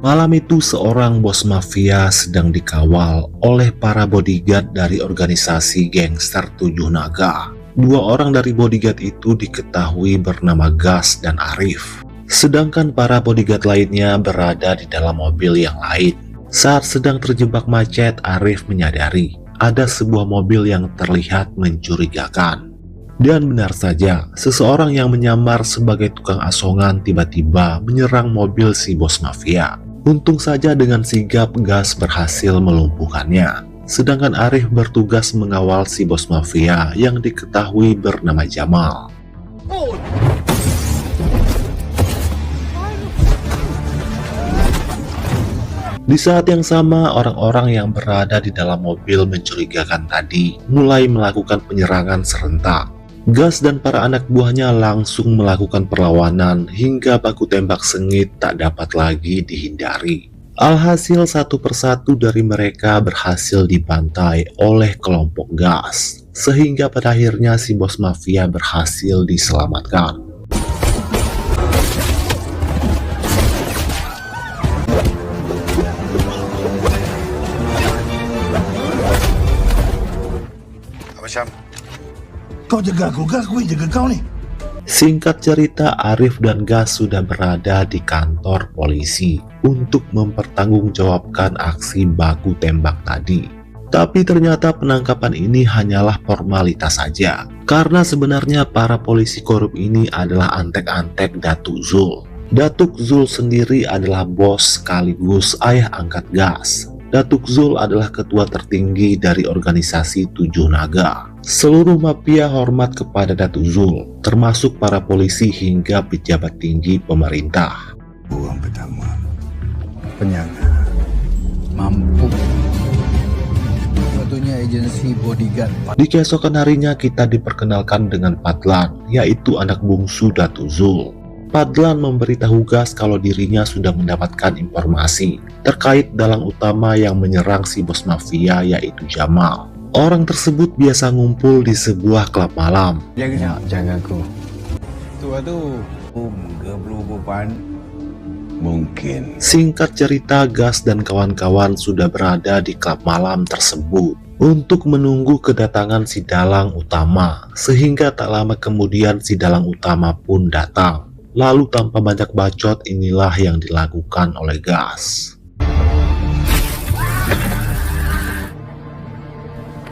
Malam itu seorang bos mafia sedang dikawal oleh para bodyguard dari organisasi gangster Tujuh Naga. Dua orang dari bodyguard itu diketahui bernama Gas dan Arif. Sedangkan para bodyguard lainnya berada di dalam mobil yang lain. Saat sedang terjebak macet, Arif menyadari ada sebuah mobil yang terlihat mencurigakan. Dan benar saja, seseorang yang menyamar sebagai tukang asongan tiba-tiba menyerang mobil si bos mafia. Untung saja dengan sigap Gas berhasil melumpuhkannya. Sedangkan Arif bertugas mengawal si bos mafia yang diketahui bernama Jamal. Di saat yang sama, orang-orang yang berada di dalam mobil mencurigakan tadi mulai melakukan penyerangan serentak. Gas dan para anak buahnya langsung melakukan perlawanan hingga baku tembak sengit tak dapat lagi dihindari. Alhasil satu persatu dari mereka berhasil dibantai oleh kelompok Gas, sehingga pada akhirnya si bos mafia berhasil diselamatkan. Apa Syam? Kau jaga aku, aku jaga kau nih. Singkat cerita, Arif dan Gas sudah berada di kantor polisi untuk mempertanggungjawabkan aksi baku tembak tadi. Tapi ternyata penangkapan ini hanyalah formalitas saja, karena sebenarnya para polisi korup ini adalah antek-antek Datuk Zul. Datuk Zul sendiri adalah bos sekaligus ayah angkat Gas. Datuk Zul adalah ketua tertinggi dari organisasi Tujuh Naga. Seluruh mafia hormat kepada Datuk Zul, termasuk para polisi hingga pejabat tinggi pemerintah. Orang pertama, penjaga, mampu. Satunya agensi bodyguard. Di keesokan harinya kita diperkenalkan dengan Padlan, yaitu anak bungsu Datuk Zul. Padlan memberitahu Gas kalau dirinya sudah mendapatkan informasi terkait dalang utama yang menyerang si bos mafia, yaitu Jamal. Orang tersebut biasa ngumpul di sebuah klub malam. Jaga aku. Tua tu, berubah mungkin. Singkat cerita, Gas dan kawan-kawan sudah berada di klub malam tersebut untuk menunggu kedatangan si dalang utama, sehingga tak lama kemudian si dalang utama pun datang. Lalu tanpa banyak bacot, inilah yang dilakukan oleh Gas.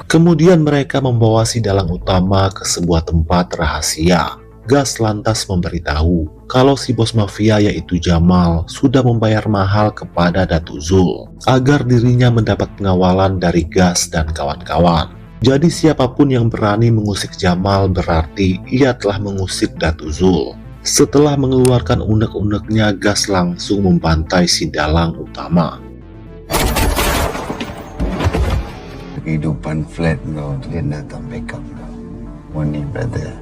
Kemudian mereka membawa si dalang utama ke sebuah tempat rahasia. Gas lantas memberitahu kalau si bos mafia yaitu Jamal sudah membayar mahal kepada Datuk Zul agar dirinya mendapat pengawalan dari Gas dan kawan-kawan. Jadi siapapun yang berani mengusik Jamal berarti ia telah mengusik Datuk Zul. Setelah mengeluarkan unek-uneknya, Gas langsung membantai si dalang utama. Kehidupan flat kau, dia datang backup kau. Money brother.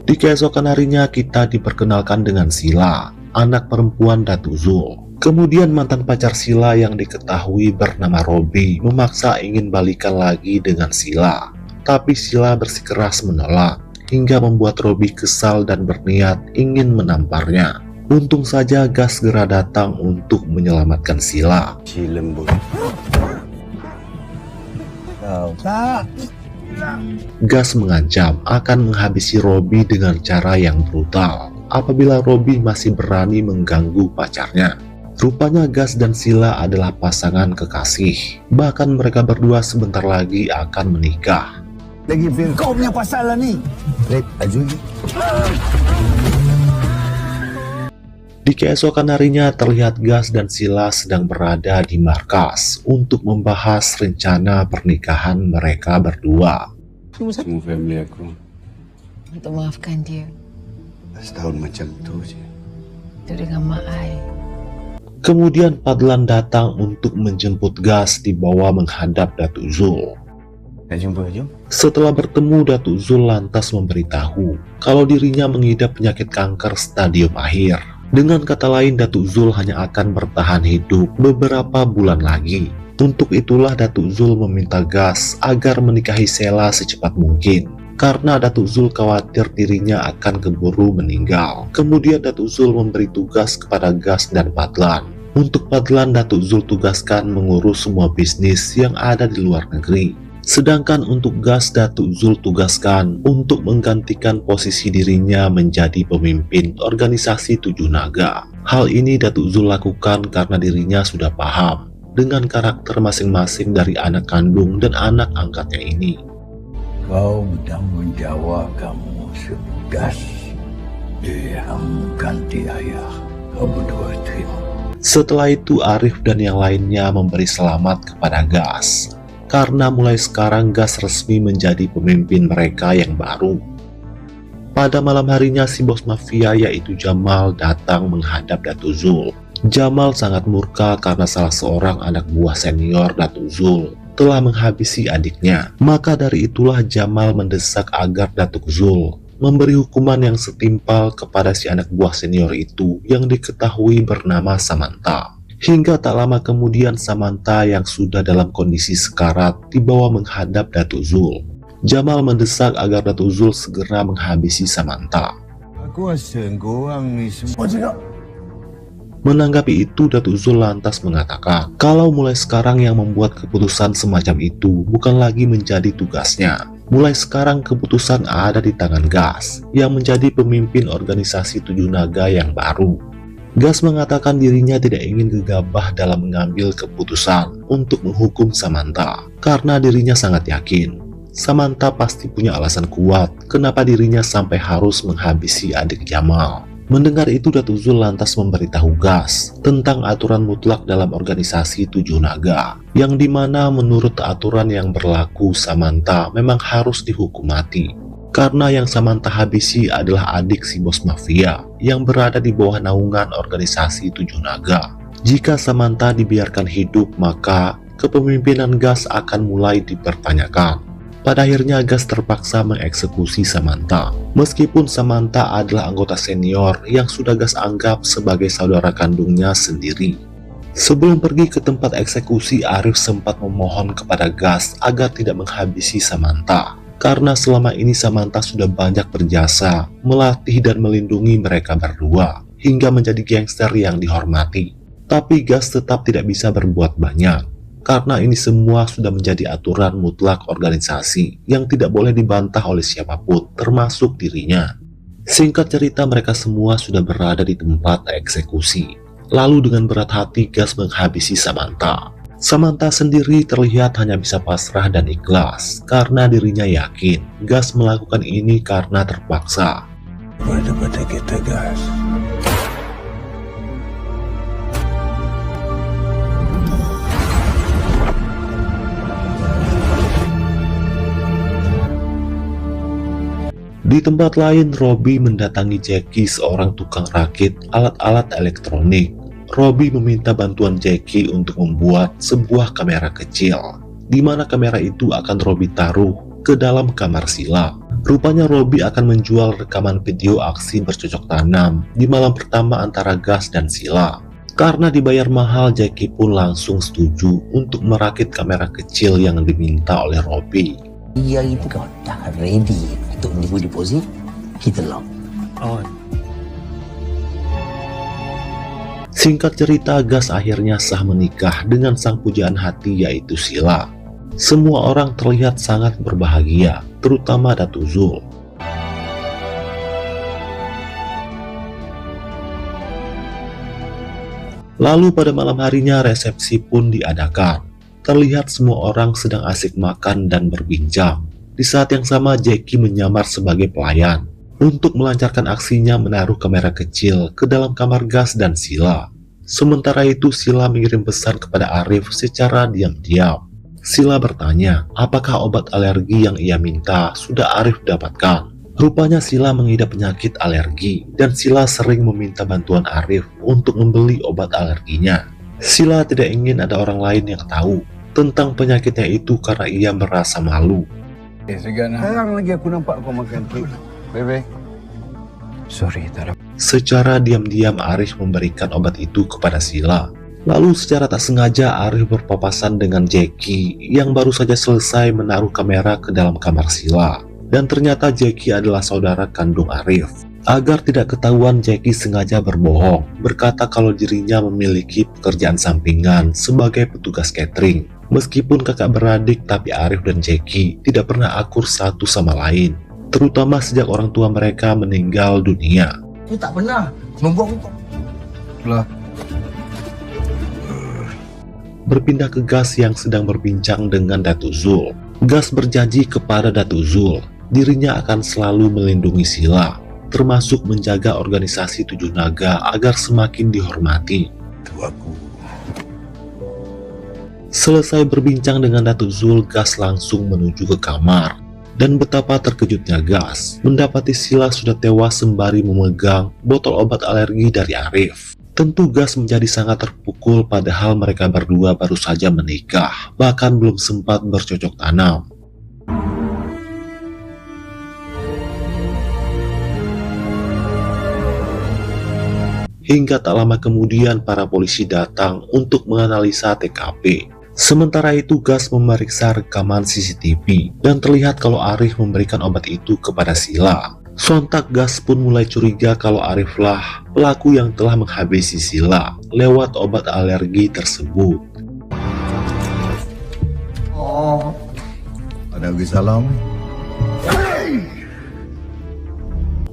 Di keesokan harinya kita diperkenalkan dengan Sila, anak perempuan Datuk Zul. Kemudian mantan pacar Sila yang diketahui bernama Robi memaksa ingin balikan lagi dengan Sila. Tapi Sila bersikeras menolak, hingga membuat Robi kesal dan berniat ingin menamparnya. Untung saja Gas segera datang untuk menyelamatkan Sila. Si lembut. Tak. Gas mengancam akan menghabisi Robi dengan cara yang brutal apabila Robi masih berani mengganggu pacarnya. Rupanya Gas dan Sila adalah pasangan kekasih. Bahkan mereka berdua sebentar lagi akan menikah. Lagi feel kau punya pasal lah ni. Red, aju ni. Di keesokan harinya terlihat Gas dan Sila sedang berada di markas untuk membahas rencana pernikahan mereka berdua. Semua family aku Untuk maafkan dia. setahun macam tu je. Itu dengan mak ai. Kemudian Padlan datang untuk menjemput Gas dibawa menghadap Datuk Zul. Nak jumpa, jom. Setelah bertemu, Datuk Zul lantas memberitahu kalau dirinya mengidap penyakit kanker stadium akhir. Dengan kata lain, Datuk Zul hanya akan bertahan hidup beberapa bulan lagi. Untuk itulah Datuk Zul meminta Gas agar menikahi Sheila secepat mungkin, karena Datuk Zul khawatir dirinya akan keburu meninggal. Kemudian Datuk Zul memberi tugas kepada Gas dan Fadlan. Untuk Fadlan, Datuk Zul tugaskan mengurus semua bisnis yang ada di luar negeri. Sedangkan untuk Gas, Datuk Zul tugaskan untuk menggantikan posisi dirinya menjadi pemimpin organisasi Tujuh Naga. Hal ini Datuk Zul lakukan karena dirinya sudah paham dengan karakter masing-masing dari anak kandung dan anak angkatnya ini. Kau bertanggung jawab kamu segas. Dia mengganti ayah. Kau berdua terima. Setelah itu Arif dan yang lainnya memberi selamat kepada Gas, karena mulai sekarang Gas resmi menjadi pemimpin mereka yang baru. Pada malam harinya si bos mafia yaitu Jamal datang menghadap Datuk Zul. Jamal sangat murka karena salah seorang anak buah senior Datuk Zul telah menghabisi adiknya. Maka dari itulah Jamal mendesak agar Datuk Zul memberi hukuman yang setimpal kepada si anak buah senior itu yang diketahui bernama Samantha. Hingga tak lama kemudian Samantha yang sudah dalam kondisi sekarat dibawa menghadap Datuk Zul. Jamal mendesak agar Datuk Zul segera menghabisi Samantha. Aku rasa korang ni semua cakap. Menanggapi itu, Datuk Zul lantas mengatakan kalau mulai sekarang yang membuat keputusan semacam itu bukan lagi menjadi tugasnya. Mulai sekarang keputusan ada di tangan Gas yang menjadi pemimpin organisasi Tujuh Naga yang baru. Gas mengatakan dirinya tidak ingin gegabah dalam mengambil keputusan untuk menghukum Samantha karena dirinya sangat yakin Samantha pasti punya alasan kuat kenapa dirinya sampai harus menghabisi adik Jamal. Mendengar itu, Datuk Zul lantas memberitahu Gas tentang aturan mutlak dalam organisasi Tujuh Naga, yang dimana menurut aturan yang berlaku Samantha memang harus dihukum mati. Karena yang Samantha habisi adalah adik si bos mafia yang berada di bawah naungan organisasi Tujuh Naga. Jika Samantha dibiarkan hidup, maka kepemimpinan Gas akan mulai dipertanyakan. Pada akhirnya Gas terpaksa mengeksekusi Samantha. Meskipun Samantha adalah anggota senior yang sudah Gas anggap sebagai saudara kandungnya sendiri. Sebelum pergi ke tempat eksekusi, Arif sempat memohon kepada Gas agar tidak menghabisi Samantha. Karena selama ini Samantha sudah banyak berjasa, melatih dan melindungi mereka berdua, hingga menjadi gangster yang dihormati. Tapi Gas tetap tidak bisa berbuat banyak. Karena ini semua sudah menjadi aturan mutlak organisasi yang tidak boleh dibantah oleh siapapun, termasuk dirinya. Singkat cerita, mereka semua sudah berada di tempat eksekusi. Lalu dengan berat hati Gas menghabisi Samantha. Samantha sendiri terlihat hanya bisa pasrah dan ikhlas karena dirinya yakin Gas melakukan ini karena terpaksa. Pada kita Gas. Di tempat lain, Robby mendatangi Jackie, seorang tukang rakit alat-alat elektronik. Robby meminta bantuan Jackie untuk membuat sebuah kamera kecil, di mana kamera itu akan Robby taruh ke dalam kamar Sheila. Rupanya Robby akan menjual rekaman video aksi bercocok tanam di malam pertama antara Gas dan Sheila. Karena dibayar mahal, Jackie pun langsung setuju untuk merakit kamera kecil yang diminta oleh Robby. Dia itu kalau dah ready untuk menerima deposit, kita lock on. Singkat cerita, Gas akhirnya sah menikah dengan sang pujaan hati yaitu Sheila. Semua orang terlihat sangat berbahagia, terutama Datuk Zul. Lalu pada malam harinya resepsi pun diadakan. Terlihat semua orang sedang asik makan dan berbincang. Di saat yang sama Jackie menyamar sebagai pelayan untuk melancarkan aksinya menaruh kamera kecil ke dalam kamar Gas dan Sheila. Sementara itu Sheila mengirim pesan kepada Arif secara diam-diam. Sheila bertanya apakah obat alergi yang ia minta sudah Arif dapatkan. Rupanya Sheila mengidap penyakit alergi dan Sheila sering meminta bantuan Arif untuk membeli obat alerginya. Sheila tidak ingin ada orang lain yang tahu tentang penyakitnya itu karena ia merasa malu. Sekarang lagi aku nampak kau makan tu. Bebe. Sorry, tak ada. Secara diam-diam Arif memberikan obat itu kepada Sheila. Lalu secara tak sengaja Arif berpapasan dengan Jackie yang baru saja selesai menaruh kamera ke dalam kamar Sila. Dan ternyata Jackie adalah saudara kandung Arif. Agar tidak ketahuan, Jackie sengaja berbohong, berkata kalau dirinya memiliki pekerjaan sampingan sebagai petugas catering. Meskipun kakak beradik, tapi Arif dan Jackie tidak pernah akur satu sama lain, terutama sejak orang tua mereka meninggal dunia. Aku tak pernah membuang. Lah, Berpindah ke Gas yang sedang berbincang dengan Datuk Zul. Gas berjanji kepada Datuk Zul, dirinya akan selalu melindungi Sila, termasuk menjaga organisasi Tujuh Naga agar semakin dihormati. itu aku. Selesai berbincang dengan Datuk Zul, Gas langsung menuju ke kamar. Dan betapa terkejutnya Gas mendapati Sila sudah tewas sembari memegang botol obat alergi dari Arif. Tentu Gas menjadi sangat terpukul, padahal mereka berdua baru saja menikah, bahkan belum sempat bercocok tanam. Hingga tak lama kemudian para polisi datang untuk menganalisa TKP. Sementara itu Gas memeriksa rekaman CCTV dan terlihat kalau Arif memberikan obat itu kepada Sila. Sontak Gas pun mulai curiga kalau Ariflah pelaku yang telah menghabisi Sila lewat obat alergi tersebut. Waalaikumsalam.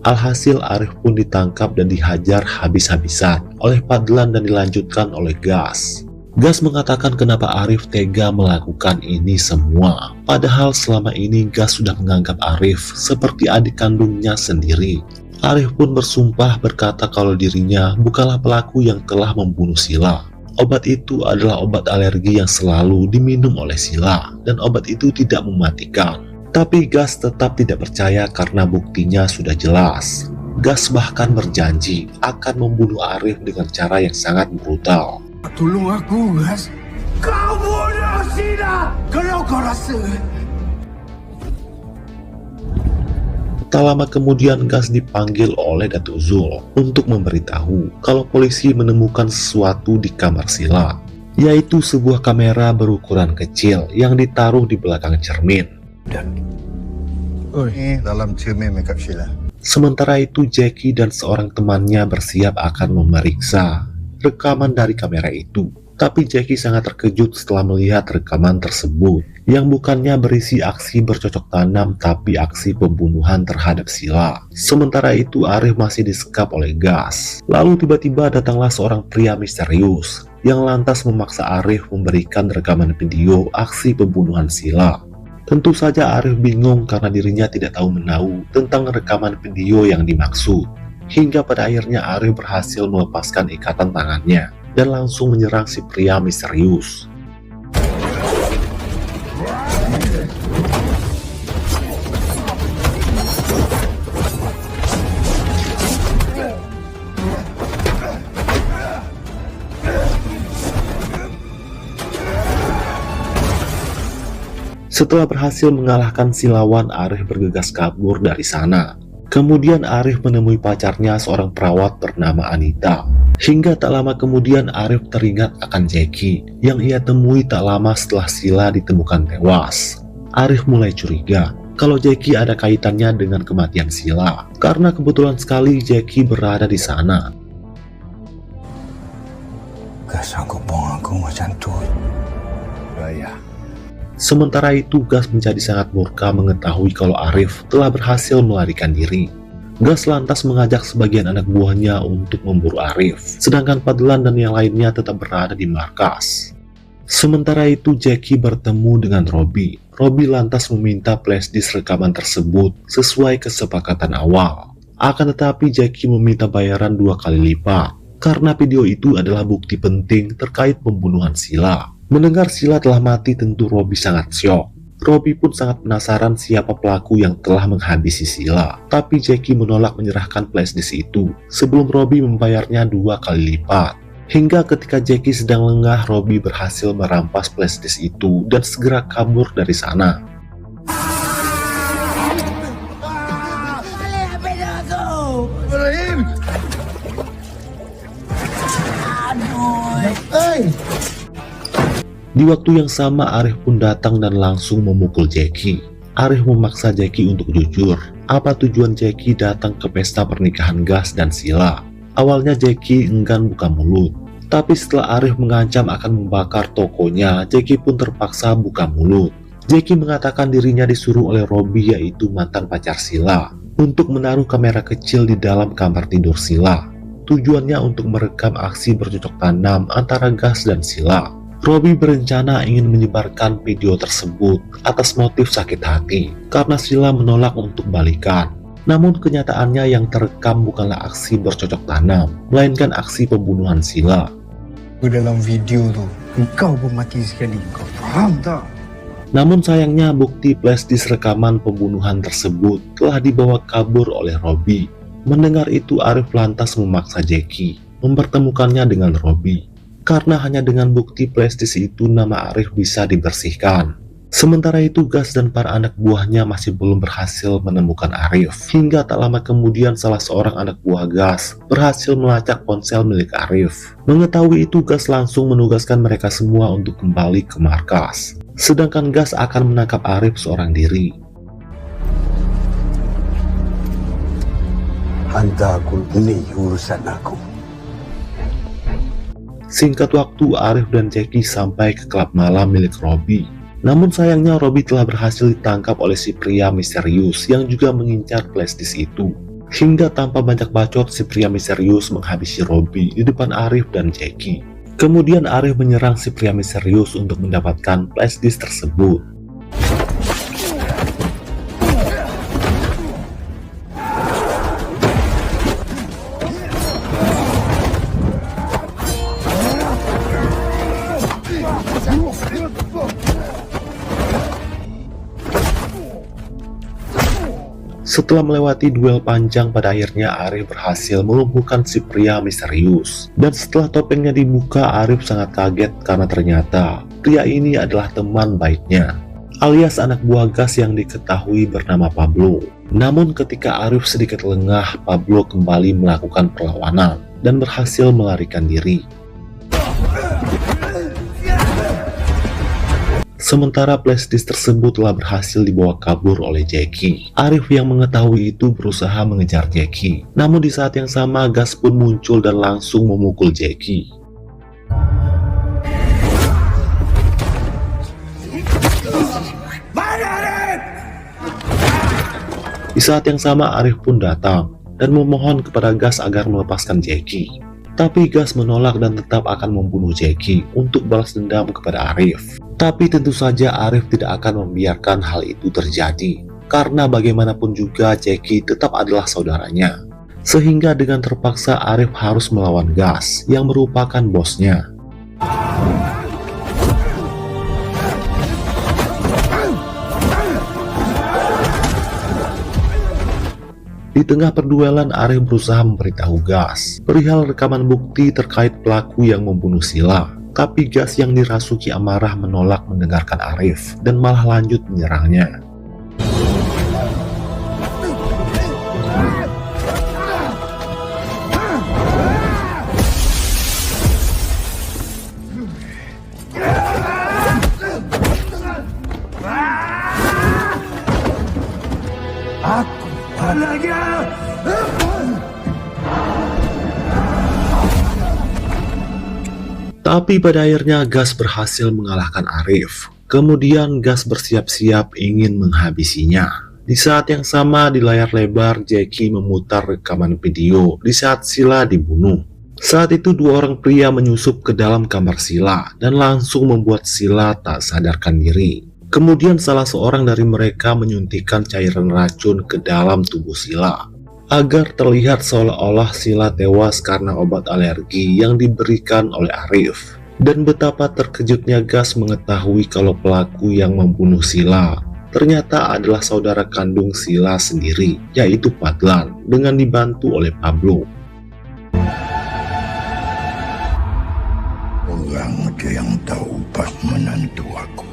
Alhasil Arif pun ditangkap dan dihajar habis-habisan oleh Fadlan dan dilanjutkan oleh Gas. Gas mengatakan kenapa Arif tega melakukan ini semua, padahal selama ini Gas sudah menganggap Arif seperti adik kandungnya sendiri. Arif pun bersumpah berkata kalau dirinya bukanlah pelaku yang telah membunuh Sila. Obat itu adalah obat alergi yang selalu diminum oleh Sila, dan obat itu tidak mematikan. Tapi Gas tetap tidak percaya karena buktinya sudah jelas. Gas bahkan berjanji akan membunuh Arif dengan cara yang sangat brutal. Tolong aku, Gas. Kau bunuh Sila kalau kau rasa. Tak lama kemudian Gas dipanggil oleh Datuk Zul untuk memberitahu kalau polisi menemukan sesuatu di kamar Sila, yaitu sebuah kamera berukuran kecil yang ditaruh di belakang cermin. Ini dalam cermin makeup Sheila. Sementara itu Jackie dan seorang temannya bersiap akan memeriksa rekaman dari kamera itu. Tapi Jackie sangat terkejut setelah melihat rekaman tersebut yang bukannya berisi aksi bercocok tanam tapi aksi pembunuhan terhadap Sila. Sementara itu Arif masih disekap oleh Gas. Lalu tiba-tiba datanglah seorang pria misterius yang lantas memaksa Arif memberikan rekaman video aksi pembunuhan Sila. Tentu saja Arif bingung karena dirinya tidak tahu menahu tentang rekaman video yang dimaksud. Hingga pada akhirnya Arif berhasil melepaskan ikatan tangannya dan langsung menyerang si pria misterius. Setelah berhasil mengalahkan si lawan, Arif bergegas kabur dari sana. Kemudian Arif menemui pacarnya, seorang perawat bernama Anita. Hingga tak lama kemudian Arif teringat akan Jackie yang ia temui tak lama setelah Sila ditemukan tewas. Arif mulai curiga kalau Jackie ada kaitannya dengan kematian Sila, karena kebetulan sekali Jackie berada di sana. Gas sanggup buang aku macam tu. Raya. Sementara itu Gas menjadi sangat murka mengetahui kalau Arif telah berhasil melarikan diri. Gas lantas mengajak sebagian anak buahnya untuk memburu Arif, sedangkan Fadlan dan yang lainnya tetap berada di markas. Sementara itu Jackie bertemu dengan Robby. Robby lantas meminta flashdisk rekaman tersebut sesuai kesepakatan awal. Akan tetapi Jackie meminta bayaran 2 kali lipat, karena video itu adalah bukti penting terkait pembunuhan Sila. Mendengar Sila telah mati, tentu Robby sangat syok. Robby pun sangat penasaran siapa pelaku yang telah menghabisi Sila. Tapi Jackie menolak menyerahkan flashdisk itu sebelum Robby membayarnya 2 kali lipat. Hingga ketika Jackie sedang lengah, Robby berhasil merampas flashdisk itu dan segera kabur dari sana. Hey, Di waktu yang sama Arif pun datang dan langsung memukul Jackie. Arif memaksa Jackie untuk jujur. Apa tujuan Jackie datang ke pesta pernikahan Gas dan Sila? Awalnya Jackie enggan buka mulut. Tapi setelah Arif mengancam akan membakar tokonya, Jackie pun terpaksa buka mulut. Jackie mengatakan dirinya disuruh oleh Robi, yaitu mantan pacar Sila, untuk menaruh kamera kecil di dalam kamar tidur Sila. Tujuannya untuk merekam aksi bercocok tanam antara Gas dan Sila. Robi berencana ingin menyebarkan video tersebut atas motif sakit hati karena Sila menolak untuk balikan. Namun kenyataannya yang terekam bukanlah aksi bercocok tanam, melainkan aksi pembunuhan Sila. Dalam video tu, engkau pun mati sekali. Kau faham tak? Namun sayangnya bukti flashdisk rekaman pembunuhan tersebut telah dibawa kabur oleh Robi. Mendengar itu Arif lantas memaksa Jackie mempertemukannya dengan Robi. Karena hanya dengan bukti flashdisk itu nama Arif bisa dibersihkan. Sementara itu Gas dan para anak buahnya masih belum berhasil menemukan Arif. Hingga tak lama kemudian salah seorang anak buah Gas berhasil melacak ponsel milik Arif. Mengetahui itu Gas langsung menugaskan mereka semua untuk kembali ke markas. Sedangkan Gas akan menangkap Arif seorang diri. Hantarku ini urusan aku. Singkat waktu Arif dan Jackie sampai ke klub malam milik Robi. Namun sayangnya Robi telah berhasil ditangkap oleh si pria misterius yang juga mengincar flashdisk itu. Hingga tanpa banyak bacot si pria misterius menghabisi Robi di depan Arif dan Jackie. Kemudian Arif menyerang si pria misterius untuk mendapatkan flashdisk tersebut. Setelah melewati duel panjang, pada akhirnya Arif berhasil melumpuhkan si pria misterius. Dan setelah topengnya dibuka, Arif sangat kaget karena ternyata pria ini adalah teman baiknya, alias anak buah Gas yang diketahui bernama Pablo. Namun ketika Arif sedikit lengah, Pablo kembali melakukan perlawanan dan berhasil melarikan diri. Sementara flashdisk tersebut telah berhasil dibawa kabur oleh Jackie. Arif yang mengetahui itu berusaha mengejar Jackie. Namun di saat yang sama Gas pun muncul dan langsung memukul Jackie. Di saat yang sama Arif pun datang dan memohon kepada Gas agar melepaskan Jackie. Tapi Gas menolak dan tetap akan membunuh Jackie untuk balas dendam kepada Arif. Tapi tentu saja Arif tidak akan membiarkan hal itu terjadi, karena bagaimanapun juga Jackie tetap adalah saudaranya. Sehingga dengan terpaksa Arif harus melawan Gas yang merupakan bosnya. Di tengah perduelan, Arif berusaha memberitahu Gas perihal rekaman bukti terkait pelaku yang membunuh Sila. Tapi Gas yang dirasuki amarah menolak mendengarkan Arif dan malah lanjut menyerangnya. Tapi pada akhirnya Gas berhasil mengalahkan Arif. Kemudian Gas bersiap-siap ingin menghabisinya. Di saat yang sama di layar lebar Jackie memutar rekaman video di saat Sila dibunuh. Saat itu dua orang pria menyusup ke dalam kamar Sila dan langsung membuat Sila tak sadarkan diri. Kemudian salah seorang dari mereka menyuntikkan cairan racun ke dalam tubuh Sila, agar terlihat seolah-olah Sila tewas karena obat alergi yang diberikan oleh Arif. Dan betapa terkejutnya Gas mengetahui kalau pelaku yang membunuh Sila ternyata adalah saudara kandung Sila sendiri, yaitu Padlan, dengan dibantu oleh Pablo. Orang ada yang tahu pas menantu aku.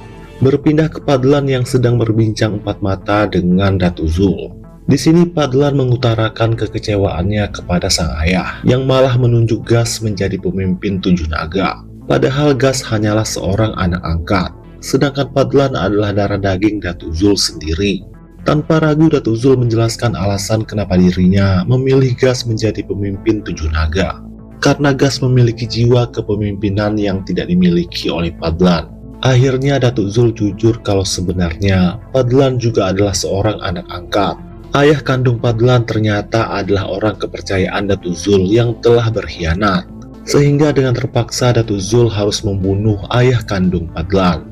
Berpindah ke Padlan yang sedang berbincang empat mata dengan Datu Zul. Di sini Padlan mengutarakan kekecewaannya kepada sang ayah yang malah menunjuk Gas menjadi pemimpin Tujuh Naga. Padahal Gas hanyalah seorang anak angkat, sedangkan Fadlan adalah darah daging Datuk Zul sendiri. Tanpa ragu Datuk Zul menjelaskan alasan kenapa dirinya memilih Gas menjadi pemimpin Tujuh Naga. Karena Gas memiliki jiwa kepemimpinan yang tidak dimiliki oleh Fadlan. Akhirnya Datuk Zul jujur kalau sebenarnya Fadlan juga adalah seorang anak angkat. Ayah kandung Fadlan ternyata adalah orang kepercayaan Datuk Zul yang telah berkhianat. Sehingga dengan terpaksa Datuk Zul harus membunuh ayah kandung Fadlan.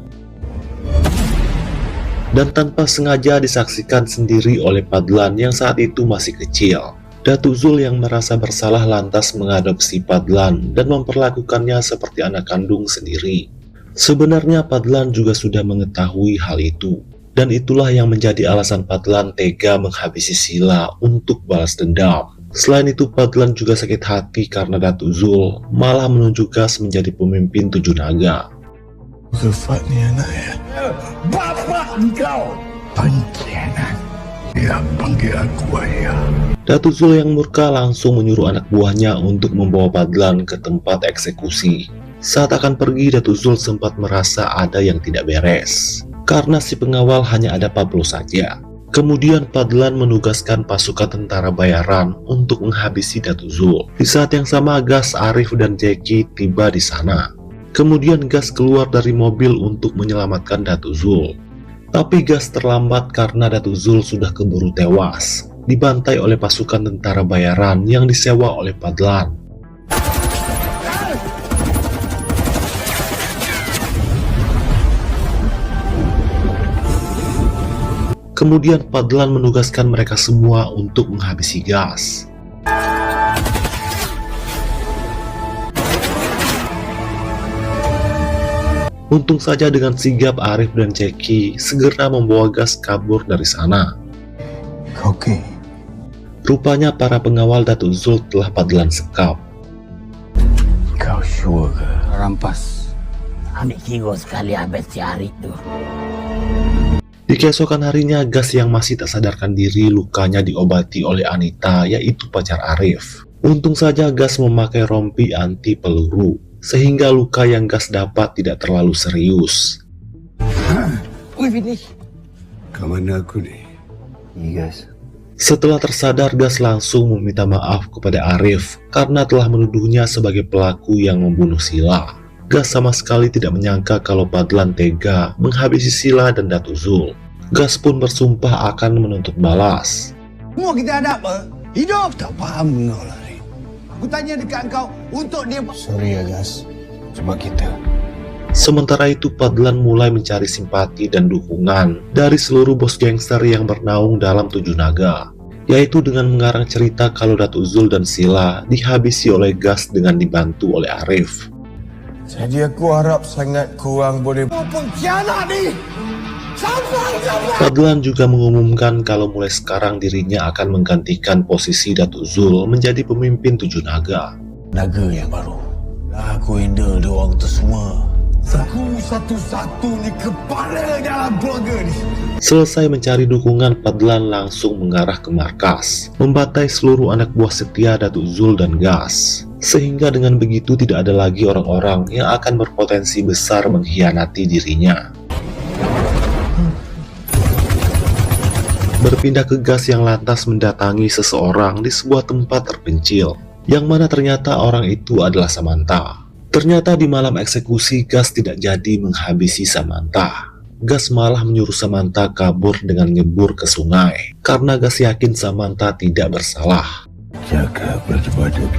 Dan tanpa sengaja disaksikan sendiri oleh Fadlan yang saat itu masih kecil. Datuk Zul yang merasa bersalah lantas mengadopsi Fadlan dan memperlakukannya seperti anak kandung sendiri. Sebenarnya Fadlan juga sudah mengetahui hal itu. Dan itulah yang menjadi alasan Fadlan tega menghabisi Sila untuk balas dendam. Selain itu Fadlan juga sakit hati karena Datuk Zul malah menunjuk Gas menjadi pemimpin Tujuh Naga. Zulfat ni anak ya. Bapa engkau pengkhianat. Dia panggil aku ayah. Datuk Zul yang murka langsung menyuruh anak buahnya untuk membawa Fadlan ke tempat eksekusi. Saat akan pergi, Datuk Zul sempat merasa ada yang tidak beres. Karena si pengawal hanya ada Pablo saja. Kemudian Fadlan menugaskan pasukan tentara bayaran untuk menghabisi Datuk Zul. Di saat yang sama Gas, Arif, dan Jackie tiba di sana. Kemudian Gas keluar dari mobil untuk menyelamatkan Datuk Zul. Tapi Gas terlambat karena Datuk Zul sudah keburu tewas, dibantai oleh pasukan tentara bayaran yang disewa oleh Fadlan. Kemudian Fadlan menugaskan mereka semua untuk menghabisi Gas. Untung saja dengan sigap Arif dan Jackie segera membawa Gas kabur dari sana. Okey. Rupanya para pengawal Datuk Zul telah Fadlan sekap. Kau sure ke? Rampas. Ambil kira sekali habis si Arif tu. Di keesokan harinya Gas yang masih tak sadarkan diri lukanya diobati oleh Anita, yaitu pacar Arif. Untung saja Gas memakai rompi anti peluru, sehingga luka yang Gas dapat tidak terlalu serius. We finish. Kat mana aku ni? Yes. Setelah tersadar, Gas langsung meminta maaf kepada Arif karena telah menuduhnya sebagai pelaku yang membunuh Sila. Gas sama sekali tidak menyangka kalau Fadlan tega menghabisi Sila dan Datuk Zul. Gas pun bersumpah akan menuntut balas. Semua kita ada apa? Hidup tak faham kau lah ni. Aku tanya dekat kau untuk dia. Sorry ya Gas. Cuma kita. Sementara itu Fadlan mulai mencari simpati dan dukungan dari seluruh bos gangster yang bernaung dalam Tujuh Naga, yaitu dengan mengarang cerita kalau Datuk Zul dan Sila dihabisi oleh Gas dengan dibantu oleh Arif. Jadi aku harap sangat korang boleh Pengkhianat ni. Fadlan juga mengumumkan kalau mulai sekarang dirinya akan menggantikan posisi Datuk Zul menjadi pemimpin Tujuh Naga. naga yang baru. Dah aku handle dia orang tu semua. Aku satu-satunya kepala dalam keluarga ni. Selesai mencari dukungan, Fadlan langsung mengarah ke markas, membantai seluruh anak buah setia Datuk Zul dan Gas. Sehingga dengan begitu tidak ada lagi orang-orang yang akan berpotensi besar mengkhianati dirinya. Berpindah ke Gas yang lantas mendatangi seseorang di sebuah tempat terpencil, yang mana ternyata orang itu adalah Samantha. Ternyata di malam eksekusi Gas tidak jadi menghabisi Samantha. Gas malah menyuruh Samantha kabur dengan nyebur ke sungai, karena Gas yakin Samantha tidak bersalah. Jaga berbadan.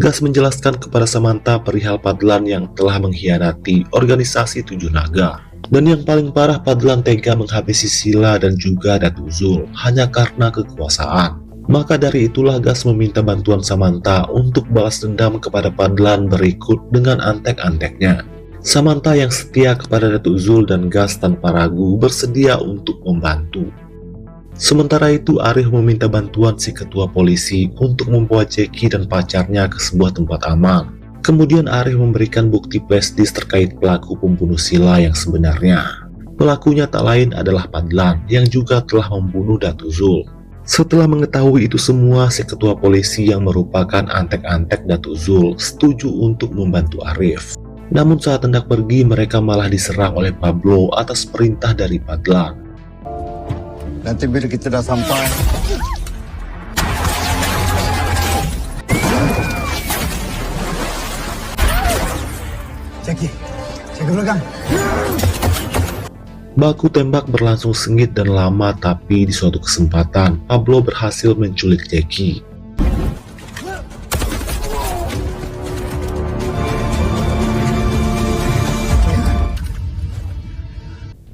Gas menjelaskan kepada Samantha perihal Fadlan yang telah mengkhianati organisasi Tujuh Naga. Dan yang paling parah, Fadlan tega menghabisi Sila dan juga Datuk Zul hanya karena kekuasaan. Maka dari itulah Gas meminta bantuan Samantha untuk balas dendam kepada Fadlan berikut dengan antek-anteknya. Samantha yang setia kepada Datuk Zul dan Gas tanpa ragu bersedia untuk membantu. Sementara itu Arif meminta bantuan si ketua polisi untuk membawa Jackie dan pacarnya ke sebuah tempat aman. Kemudian Arif memberikan bukti flashdisk terkait pelaku pembunuh Sila yang sebenarnya. Pelakunya tak lain adalah Fadlan yang juga telah membunuh Datuk Zul. Setelah mengetahui itu semua, si ketua polisi yang merupakan antek-antek Datuk Zul setuju untuk membantu Arif. Namun saat hendak pergi, mereka malah diserang oleh Pablo atas perintah dari Padlan. Nanti bila kita dah sampai, Jackie, jaga belakang. Baku tembak berlangsung sengit dan lama, tapi di suatu kesempatan Pablo berhasil menculik Jackie.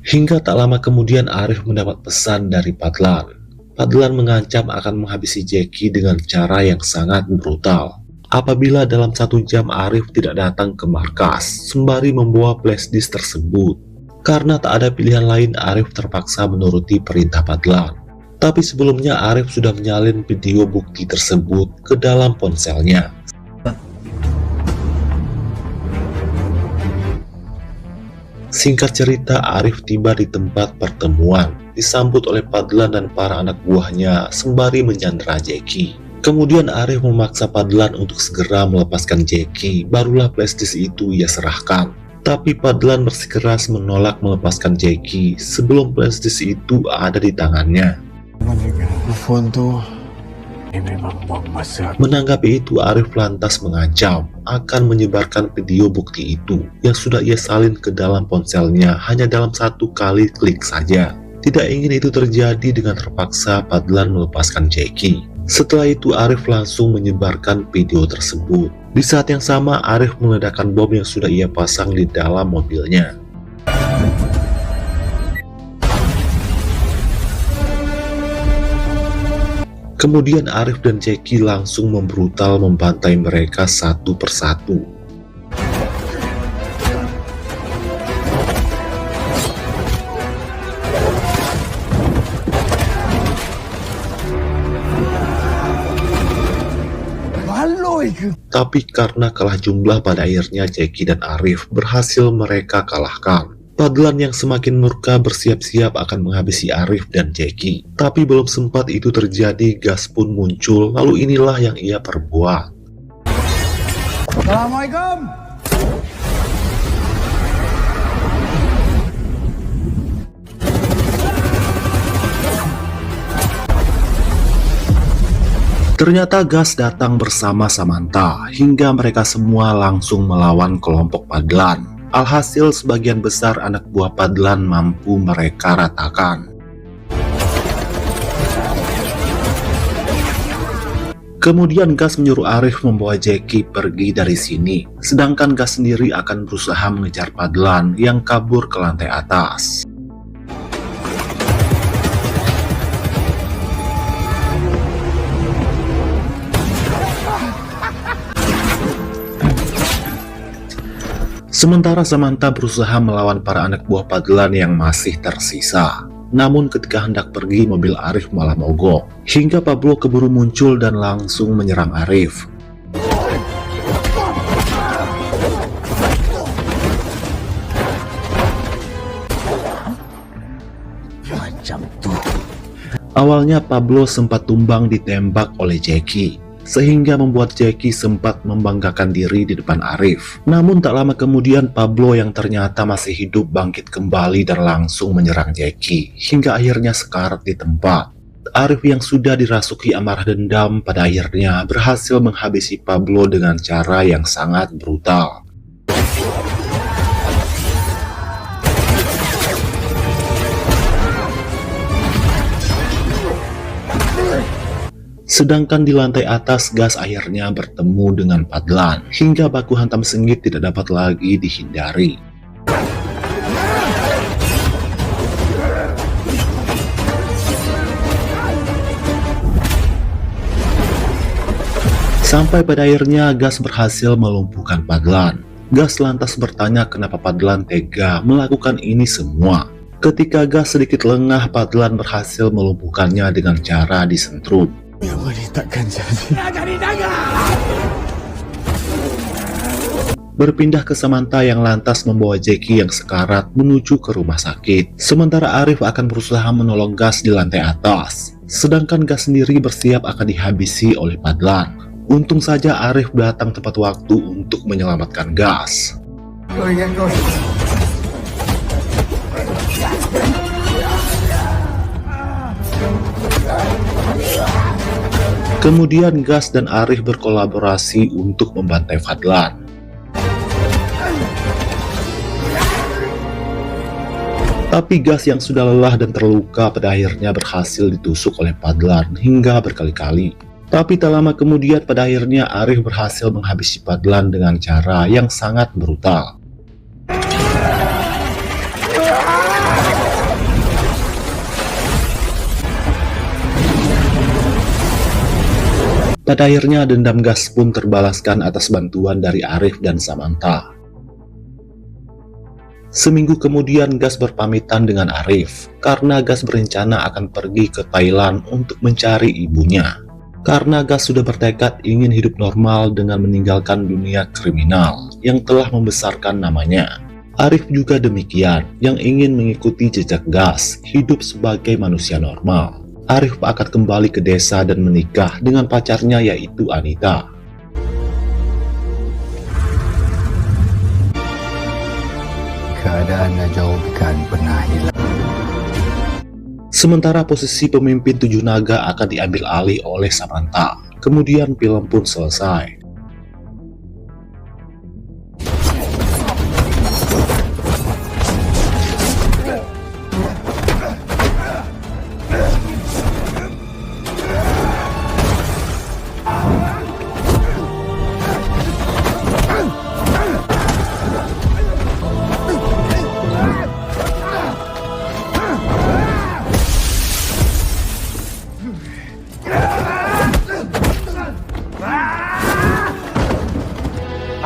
Hingga tak lama kemudian Arif mendapat pesan dari Padlan. Padlan mengancam akan menghabisi Jackie dengan cara yang sangat brutal. Apabila dalam 1 jam Arif tidak datang ke markas, sembari membawa flashdisk tersebut. Karena tak ada pilihan lain, Arif terpaksa menuruti perintah Padlan. Tapi sebelumnya Arif sudah menyalin video bukti tersebut ke dalam ponselnya. Singkat cerita, Arif tiba di tempat pertemuan, disambut oleh Padlan dan para anak buahnya sembari menyandera Jackie. Kemudian Arif memaksa Padlan untuk segera melepaskan Jackie, barulah flashdisk itu ia serahkan. Tapi Padlan bersikeras menolak melepaskan Jackie sebelum flashdisk itu ada di tangannya. Telepon tu memang buang masa. Menanggapi itu, Arif lantas mengancam akan menyebarkan video bukti itu yang sudah ia salin ke dalam ponselnya hanya dalam 1 kali klik saja. Tidak ingin itu terjadi, dengan terpaksa Padlan melepaskan Jackie. Setelah itu Arif langsung menyebarkan video tersebut. Di saat yang sama Arif meledakkan bom yang sudah ia pasang di dalam mobilnya. Kemudian Arif dan Jackie langsung membrutal membantai mereka satu persatu. Tapi karena kalah jumlah, pada akhirnya Jackie dan Arif berhasil mereka kalahkan. Padlan yang semakin murka bersiap-siap akan menghabisi Arif dan Jackie. Tapi belum sempat itu terjadi, gas pun muncul, lalu inilah yang ia perbuat. Assalamualaikum. Ternyata gas datang bersama Samantha, hingga mereka semua langsung melawan kelompok Padlan. Alhasil sebagian besar anak buah Padlan mampu mereka ratakan. Kemudian Gas menyuruh Arif membawa Jackie pergi dari sini, sedangkan Gas sendiri akan berusaha mengejar Padlan yang kabur ke lantai atas. Sementara Samantha berusaha melawan para anak buah Padlan yang masih tersisa. Namun ketika hendak pergi, mobil Arif malah mogok. Hingga Pablo keburu muncul dan langsung menyerang Arif. Macam tu. Awalnya Pablo sempat tumbang ditembak oleh Jackie, sehingga membuat Jackie sempat membanggakan diri di depan Arif. Namun tak lama kemudian Pablo yang ternyata masih hidup bangkit kembali dan langsung menyerang Jackie, hingga akhirnya sekarat di tempat. Arif yang sudah dirasuki amarah dendam pada akhirnya berhasil menghabisi Pablo dengan cara yang sangat brutal. Sedangkan di lantai atas, Gas akhirnya bertemu dengan Padlan, hingga baku hantam sengit tidak dapat lagi dihindari. Sampai pada akhirnya Gas berhasil melumpuhkan Padlan. Gas lantas bertanya kenapa Padlan tega melakukan ini semua. Ketika Gas sedikit lengah, Padlan berhasil melumpuhkannya dengan cara disentrum. Yang ini takkan jadi. Berpindah ke Samantha yang lantas membawa Jackie yang sekarat menuju ke rumah sakit. Sementara Arif akan berusaha menolong Gas di lantai atas. Sedangkan Gas sendiri bersiap akan dihabisi oleh Fadlan. Untung saja Arif datang tepat waktu untuk menyelamatkan Gas. Kau ingat kau. Kemudian Gas dan Arif berkolaborasi untuk membantai Fadlan. Tapi Gas yang sudah lelah dan terluka pada akhirnya berhasil ditusuk oleh Fadlan hingga berkali-kali. Tapi tak lama kemudian pada akhirnya Arif berhasil menghabisi Fadlan dengan cara yang sangat brutal. Pada akhirnya dendam Gas pun terbalaskan atas bantuan dari Arif dan Samantha. Seminggu kemudian Gas berpamitan dengan Arif, karena Gas berencana akan pergi ke Thailand untuk mencari ibunya. Karena Gas sudah bertekad ingin hidup normal dengan meninggalkan dunia kriminal yang telah membesarkan namanya. Arif juga demikian, yang ingin mengikuti jejak Gas, hidup sebagai manusia normal. Arif akan kembali ke desa dan menikah dengan pacarnya yaitu Anita. Keadaan Najwa bukan pernah hilang. Sementara posisi pemimpin Tujuh Naga akan diambil alih oleh Samantha. Kemudian film pun selesai.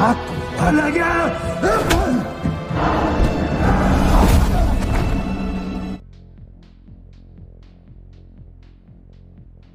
Aku tak lagi.